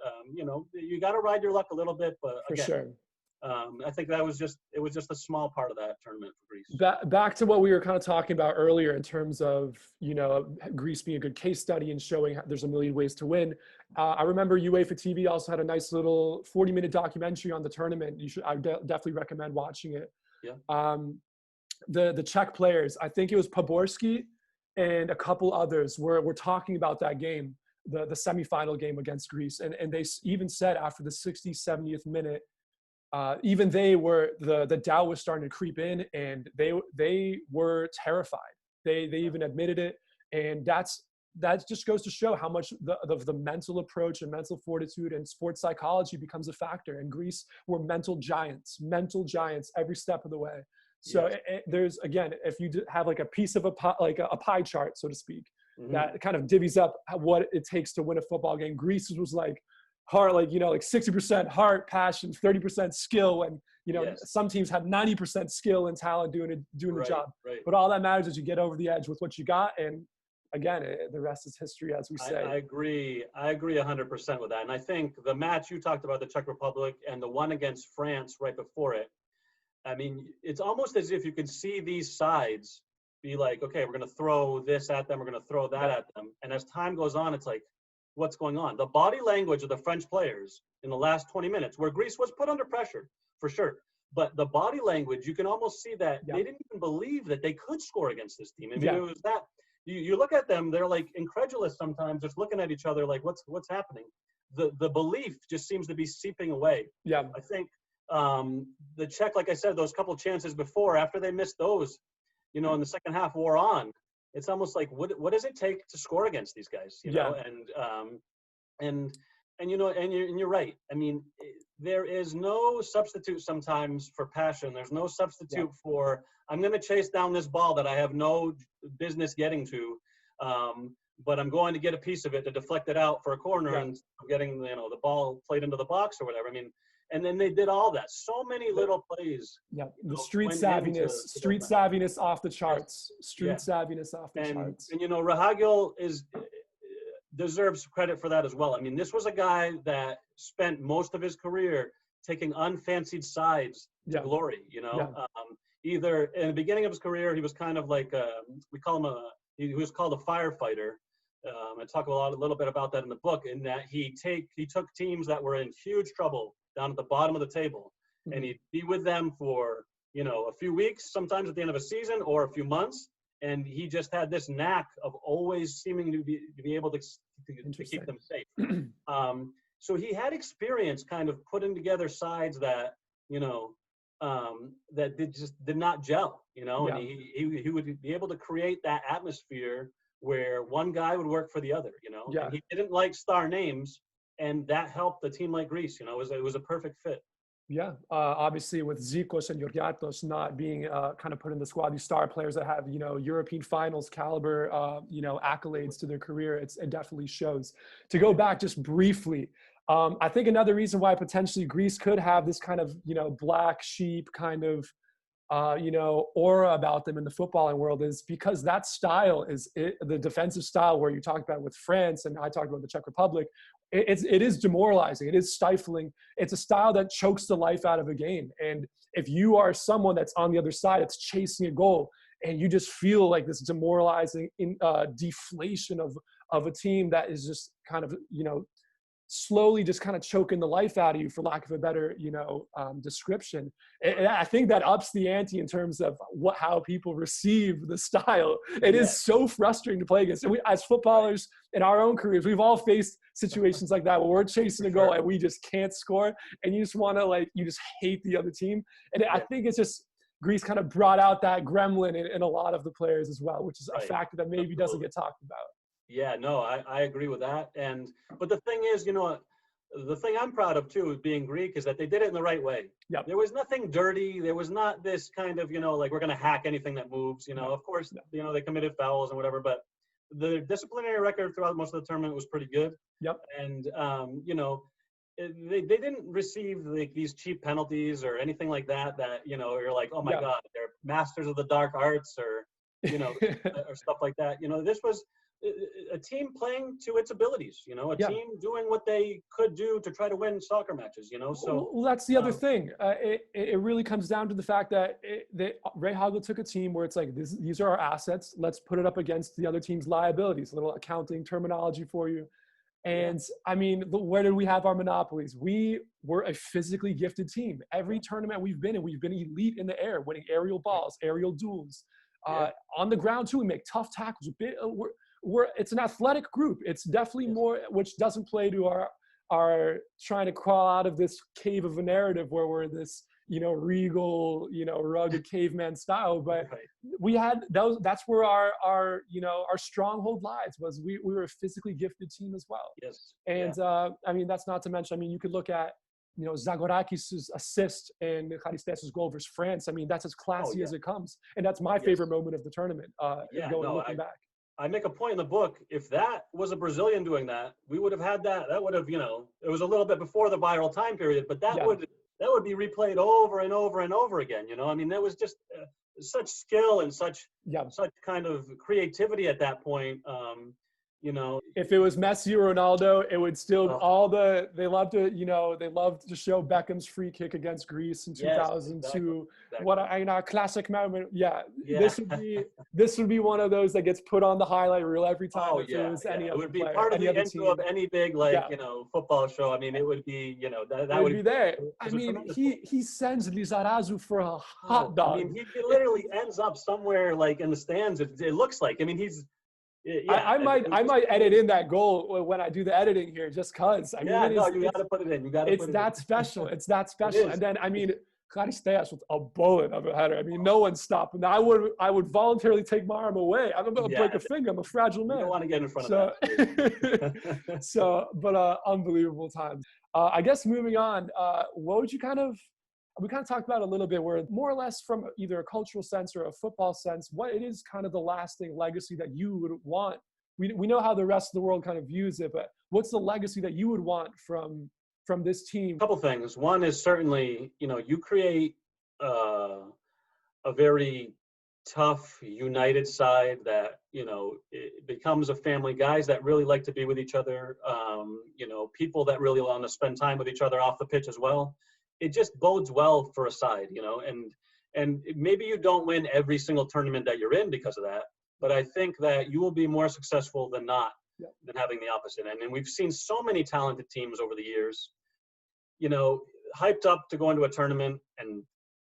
you got to ride your luck a little bit, but for sure. I think it was just a small part of that tournament for Greece. Back to what we were kind of talking about earlier in terms of, Greece being a good case study and showing there's a million ways to win. I remember UEFA TV also had a nice little 40-minute documentary on the tournament. I definitely recommend watching it. Yeah. The Czech players, I think it was Poborský and a couple others were talking about that game, the semifinal game against Greece. And they even said after the 60th, 70th minute, even the doubt was starting to creep in, and they were terrified. They even admitted it. And that just goes to show how much the mental approach and mental fortitude and sports psychology becomes a factor. In Greece, we're mental giants every step of the way. So there's, again, if you have like a piece of a pie chart, so to speak, that kind of divvies up what it takes to win a football game. Greece was like heart, like 60% heart, passion, 30% skill, and some teams have 90% skill and talent doing the job. Right. But all that matters is you get over the edge with what you got, and again, the rest is history, as we say. I agree 100% with that. And I think the match you talked about, the Czech Republic, and the one against France right before it, I mean, it's almost as if you could see these sides be like, okay, we're going to throw this at them, we're going to throw that at them. And as time goes on, it's like, what's going on? The body language of the French players in the last 20 minutes, where Greece was put under pressure, for sure. But the body language, you can almost see that they didn't even believe that they could score against this team. I mean, it was that, you look at them, they're like incredulous sometimes, just looking at each other like, what's happening? The belief just seems to be seeping away. Yeah. I think the Czech, like I said, those couple chances before, after they missed those, in the second half wore on. It's almost like, what does it take to score against these guys? And you're right. I mean, there is no substitute sometimes for passion. There's no substitute for, I'm going to chase down this ball that I have no business getting to, but I'm going to get a piece of it to deflect it out for a corner and getting the ball played into the box or whatever. I mean, and then they did all that. So many little plays. Yeah, the street savviness off the charts. Savviness off the charts. And Rahagil deserves credit for that as well. I mean, this was a guy that spent most of his career taking unfancied sides to glory. Either in the beginning of his career, he was kind of like we call him he was called a firefighter. I talk a little bit about that in the book, in that he took teams that were in huge trouble down at the bottom of the table, and he'd be with them for a few weeks, sometimes at the end of a season, or a few months, and he just had this knack of always seeming to be able to keep them safe. So he had experience kind of putting together sides that that did not gel, and he would be able to create that atmosphere where one guy would work for the other, and he didn't like star names, and that helped a team like Greece. It was a perfect fit. Yeah, obviously with Zikos and Georgiatos not being kind of put in the squad, these star players that have European finals caliber accolades to their career, it definitely shows. To go back just briefly, I think another reason why potentially Greece could have this kind of black sheep kind of aura about them in the footballing world is because that style is the defensive style where you talked about with France, and I talked about the Czech Republic. It is demoralizing. It is stifling. It's a style that chokes the life out of a game. And if you are someone that's on the other side, it's chasing a goal, and you just feel like this demoralizing deflation of a team that is just kind of slowly just kind of choking the life out of you, for lack of a better, description. And I think that ups the ante in terms of how people receive the style. It Yeah. is so frustrating to play against. And we, as footballers in our own careers, we've all faced situations like that where we're chasing a goal and we just can't score, and you just want to you just hate the other team. And I think it's just Greece kind of brought out that gremlin in a lot of the players as well, which is a factor that maybe doesn't get talked about. Yeah, no, I agree with that. But the thing is, the thing I'm proud of too, being Greek, is that they did it in the right way. Yep. There was nothing dirty. There was not this kind of, like we're going to hack anything that moves. Of course, they committed fouls and whatever, but the disciplinary record throughout most of the tournament was pretty good. Yep. And they didn't receive these cheap penalties or anything like that. You're like, oh my God, they're masters of the dark arts, or or stuff like that. This was a team playing to its abilities, team doing what they could do to try to win soccer matches, so. Well, that's the other thing. It really comes down to the fact that Ray Hoggle took a team where it's like, these are our assets. Let's put it up against the other team's liabilities. A little accounting terminology for you. And I mean, where did we have our monopolies? We were a physically gifted team. Every tournament we've been in, we've been elite in the air, winning aerial balls, aerial duels. On the ground too, we make tough tackles. It's an athletic group. It's definitely more, which doesn't play to our trying to crawl out of this cave of a narrative where we're this, regal, rugged caveman style. But we had those. That's where our stronghold lies. Was we were a physically gifted team as well. Yes. And I mean, that's not to mention. I mean, you could look at Zagorakis' assist and Charistes's goal versus France. I mean, that's as classy as it comes, and that's my favorite moment of the tournament. Looking back. I make a point in the book, if that was a Brazilian doing that, we would have had that. That would have, it was a little bit before the viral time period, but that would be replayed over and over and over again. I mean, there was just such skill and such kind of creativity at that point. If it was Messi or Ronaldo, it would still they loved to show Beckham's free kick against Greece in 2002. Exactly. What a classic moment. This would be one of those that gets put on the highlight reel every time. It would be part of the intro of any big football show. I mean, it would be that would be there. I mean, he sends Lizarazu for a hot dog. I mean, he literally ends up somewhere in the stands. It looks like. I mean, he's. I might edit in that goal when I do the editing here, just cause. You gotta put it in. It's that special. It's that special. And then, I mean, Charisteas with a bullet of a header. I mean, no one's stopping. I would voluntarily take my arm away. I'm about to break a finger. I'm a fragile man. You don't want to get in front of that. But unbelievable times. I guess moving on, what would you we kind of talked about a little bit, where more or less from either a cultural sense or a football sense, what it is kind of the lasting legacy that you would want. We know how the rest of the world kind of views it, but what's the legacy that you would want from this team? A couple things. One is certainly, you create a very tough, united side that, it becomes a family, guys that really like to be with each other, people that really want to spend time with each other off the pitch as well. It just bodes well for a side, and maybe you don't win every single tournament that you're in because of that, but I think that you will be more successful than not than having the opposite. And we've seen so many talented teams over the years, hyped up to go into a tournament, and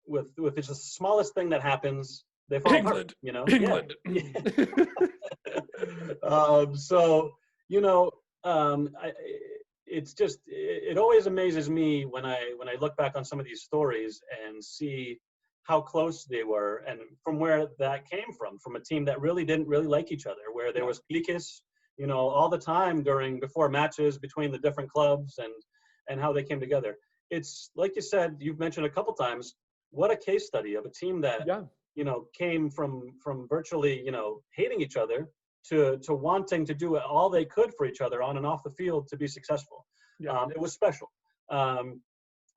with just the smallest thing that happens, they fall apart, England. It's just, it always amazes me when I look back on some of these stories and see how close they were, and from where that came from a team that really didn't like each other, where there was cliques, all the time before matches between the different clubs, and how they came together. It's like you said, you've mentioned a couple times, what a case study of a team that, came from virtually, hating each other to wanting to do all they could for each other on and off the field to be successful. It was special.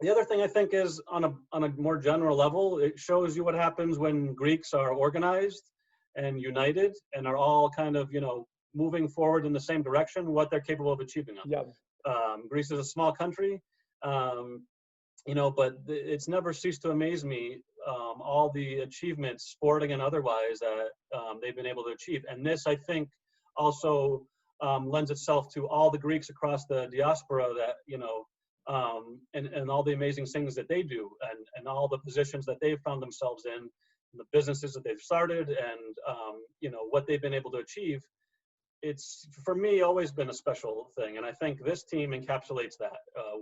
The other thing I think is on a more general level, it shows you what happens when Greeks are organized and united and are all kind of, moving forward in the same direction, what they're capable of achieving. Greece is a small country, but it's never ceased to amaze me, all the achievements, sporting and otherwise, that they've been able to achieve. And this, I think, also lends itself to all the Greeks across the diaspora that, and all the amazing things that they do, and all the positions that they've found themselves in, and the businesses that they've started, and what they've been able to achieve. It's, for me, always been a special thing, and I think this team encapsulates that.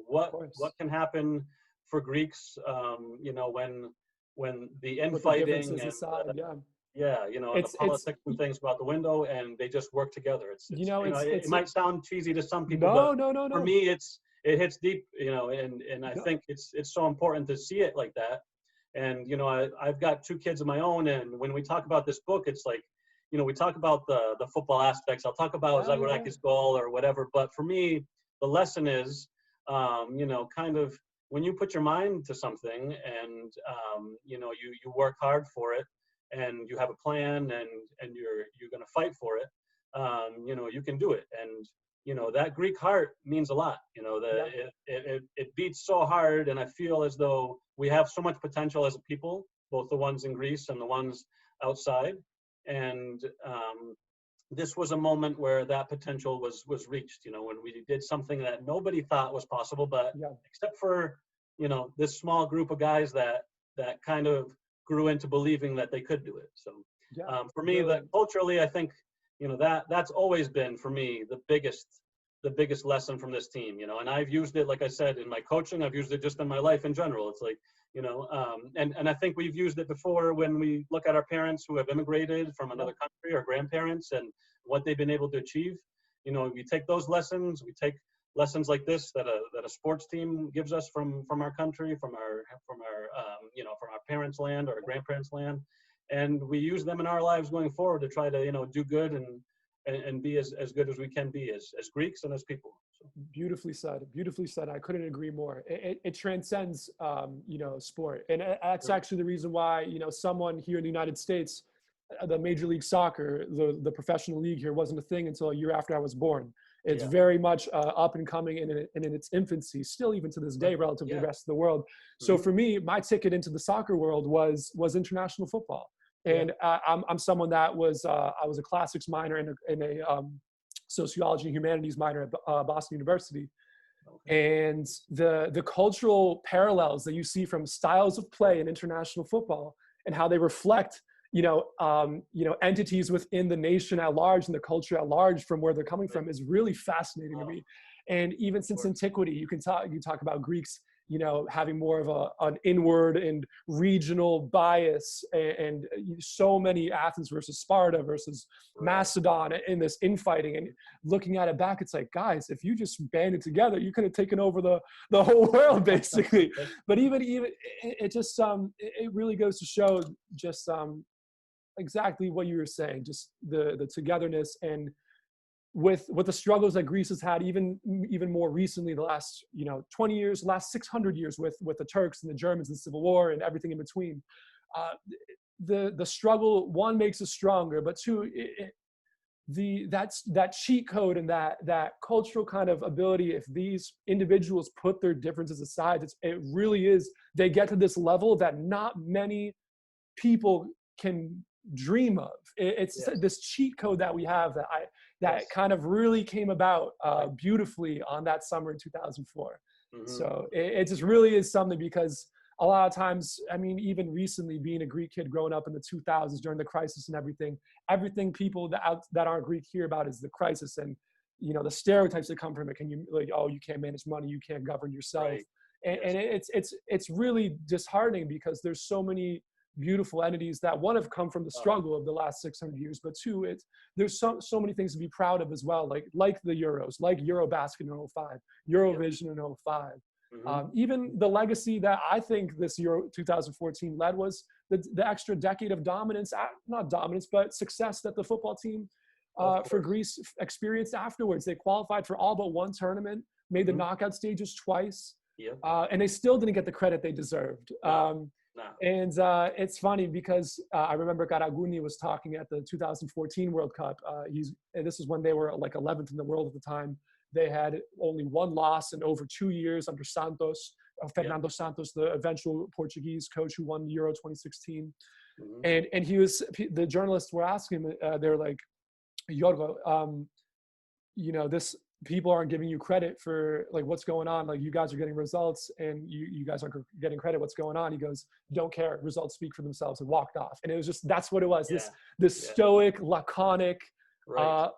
What can happen for Greeks, when the infighting and aside, and the politics and things go out the window, and they just work together. It might sound cheesy to some people, but for me, it hits deep, and I think it's so important to see it like that. And I've got 2 kids of my own, and when we talk about this book, it's like, we talk about the football aspects. I'll talk about Zagorakis' goal or whatever, but for me, the lesson is, kind of when you put your mind to something, and you work hard for it, and you have a plan, and you're going to fight for it, you can do it. And that Greek heart means a lot. It beats so hard, and I feel as though we have so much potential as a people, both the ones in Greece and the ones outside. And this was a moment where that potential was reached, when we did something that nobody thought was possible, but except for, this small group of guys that kind of grew into believing that they could do it. So for me, that culturally, I think, that's always been, for me, the biggest lesson from this team, and I've used it, like I said, in my coaching. I've used it just in my life in general. It's like, and I think we've used it before when we look at our parents who have immigrated from another country, or grandparents, and what they've been able to achieve. We take those lessons, we take lessons like this that a sports team gives us from our country, from our parents' land or our grandparents' land, and we use them in our lives going forward to try to do good and be as good as we can be as Greeks and as people. So. Beautifully said. I couldn't agree more. It transcends sport, and that's actually the reason why someone here in the United States, the Major League Soccer, the professional league here, wasn't a thing until a year after I was born. It's very much up and coming and in its infancy, still even to this day, relative to the rest of the world. So for me, my ticket into the soccer world was international football. And I'm someone that I was a classics minor in a sociology and humanities minor at Boston University. And the cultural parallels that you see from styles of play in international football, and how they reflect entities within the nation at large and the culture at large from where they're coming from, is really fascinating to me. And even since antiquity, you talk about Greeks, having more of an inward and regional bias, and so many Athens versus Sparta versus Macedon in this infighting, and looking at it back, it's like, guys, if you just banded together, you could have taken over the whole world, basically. But even it just it really goes to show just exactly what you were saying, just the togetherness, and with the struggles that Greece has had, even more recently, the last 20 years, the last 600 years, with the Turks and the Germans and the Civil War and everything in between. The struggle, one, makes us stronger, but two, that cheat code and that cultural kind of ability, if these individuals put their differences aside, it really is, they get to this level that not many people can dream of. It's this cheat code that we have that kind of really came about beautifully on that summer in 2004. So it just really is something, because a lot of times, I mean, even recently, being a Greek kid growing up in the 2000s during the crisis and everything people that aren't Greek hear about is the crisis, and the stereotypes that come from it. You can't manage money, you can't govern yourself, and it's really disheartening, because there's so many beautiful entities that, one, have come from the struggle of the last 600 years, but two, there's so many things to be proud of as well, like the Euros, like Eurobasket in 05, Eurovision in 05. Even the legacy that I think this Euro 2014 led was the extra decade of dominance, not dominance, but success that the football team for Greece experienced afterwards. They qualified for all but one tournament, made the knockout stages twice, and they still didn't get the credit they deserved. And it's funny, because I remember Karagounis was talking at the 2014 World Cup. This is when they were like 11th in the world at the time. They had only one loss in over 2 years under Santos, Fernando Santos, the eventual Portuguese coach who won Euro 2016. And the journalists were asking him, they're like, Yorgo, this people aren't giving you credit for like what's going on. Like you guys are getting results and you guys aren't getting credit. What's going on? He goes, don't care. Results speak for themselves, and walked off. And it was just, that's what it was. Yeah. This Yeah. stoic, laconic, Right.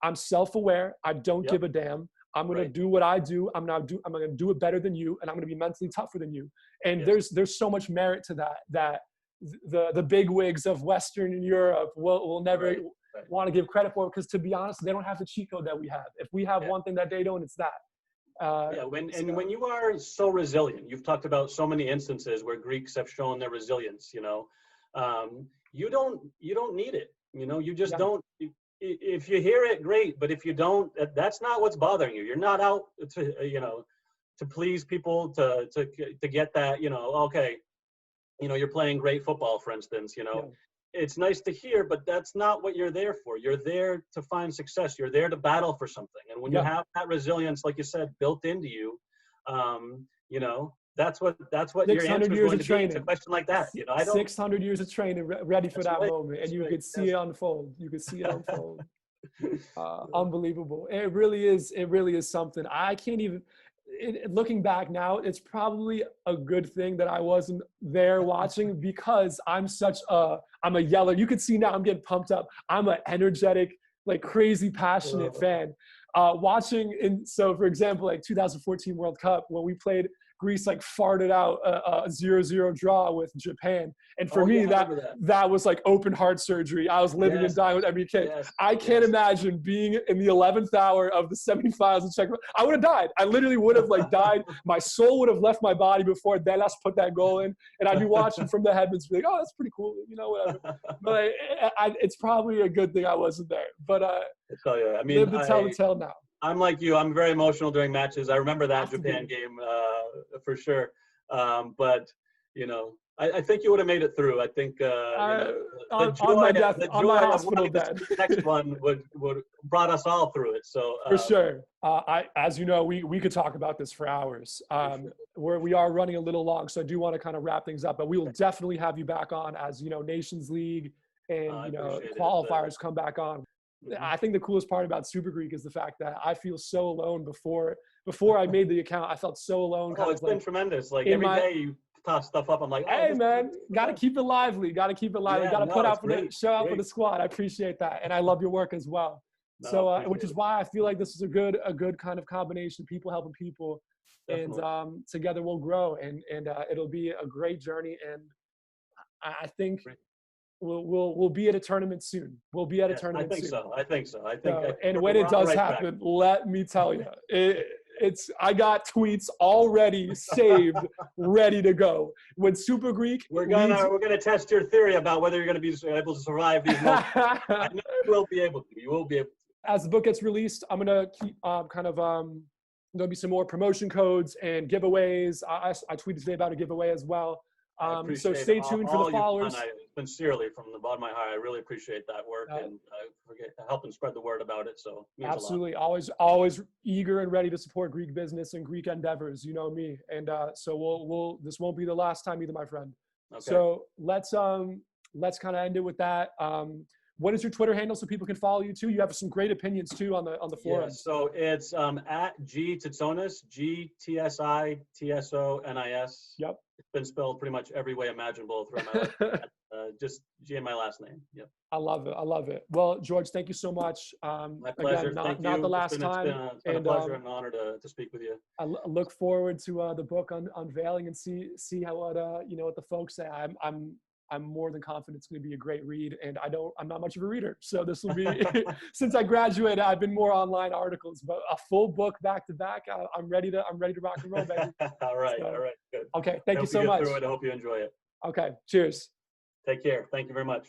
I'm self-aware. I don't Yep. give a damn. I'm going to Right. do what I do. I'm going to do it better than you. And I'm going to be mentally tougher than you. And Yes. there's so much merit to that the big wigs of Western Europe will never Right. Right. want to give credit for, because to be honest, they don't have the cheat code that we have. If we have Yeah. one thing that they don't, it's that. Yeah, when you are so resilient, you've talked about so many instances where Greeks have shown their resilience. You don't need it. You just Yeah. don't. If you hear it, great. But if you don't, that's not what's bothering you. You're not out to please people to get that. Okay, you're playing great football, for instance. Yeah. It's nice to hear, but that's not what you're there for. You're there to find success. You're there to battle for something. And when you have that resilience, like you said, built into you, that's what your 600 answer is years going of to be to training. a question like that. I don't. 600 years of training ready for That's that right. moment, and That's you right. could see it unfold. You could see it unfold. Yeah. Unbelievable. It really is. It really is something. I can't even. Looking back now, it's probably a good thing that I wasn't there watching, because I'm a yeller. You could see now I'm getting pumped up. I'm an energetic, like crazy, passionate fan. So for example, like 2014 World Cup, when we played, Greece like farted out a 0-0 draw with Japan. And for me, that was like open heart surgery. I was living and dying with every kick. Yes. I can't imagine being in the 11th hour of the semifinals in Czech. I would have died. I literally would have like died. My soul would have left my body before Delas put that goal in. And I'd be watching from the heavens, be like, oh, that's pretty cool. Whatever. But it's probably a good thing I wasn't there. But I tell you, live to tell the tale now. I'm like you. I'm very emotional during matches. I remember that Absolutely. Japan game for sure. But I think you would have made it through. I think the on my hospital bed. The next one would brought us all through it. So for sure. As you know, we could talk about this for hours. We are running a little long, so I do want to kind of wrap things up. But we will definitely have you back on as Nations League and qualifiers come back on. Mm-hmm. I think the coolest part about Super Greek is the fact that I feel so alone. Before I made the account, I felt so alone. It's been tremendous. Like every day you toss stuff up, I'm like, hey man, gotta keep it lively. Gotta put out show out for the squad. I appreciate that, and I love your work as well. Which is why I feel like this is a good kind of combination. People helping people, definitely. And together we'll grow, and it'll be a great journey. And I think. We'll be at a tournament soon. We'll be at a tournament soon. I think so. And when it does happen, let me tell you, I got tweets already saved, ready to go. When Super Greek, we're gonna test your theory about whether you're gonna be able to survive these moments. I know you will be able to. You will be able to. As the book gets released, I'm gonna keep there'll be some more promotion codes and giveaways. I tweeted today about a giveaway as well. So stay tuned for the followers. Sincerely, from the bottom of my heart, I really appreciate that work and helping spread the word about it. So it means absolutely, always eager and ready to support Greek business and Greek endeavors. You know me, and so this won't be the last time either, my friend. Okay. So let's kind of end it with that. What is your Twitter handle so people can follow you too? You have some great opinions too on the forum. Yeah, so it's at Gtitsonis, GTSITSONIS. Yep. It's been spelled pretty much every way imaginable throughout my life. Just G and my last name. Yep. I love it. Well, George, thank you so much. My pleasure. Again, not the last time. It's been a pleasure and an honor to speak with you. I look forward to the book unveiling and see how what the folks say. I'm more than confident it's going to be a great read, and I'm not much of a reader, so this will be since I graduated, I've been more online articles, but a full book back to back. I'm ready to rock and roll, baby. All right, good. Okay, thank you so much. I hope you enjoy it. Okay, cheers. Take care. Thank you very much.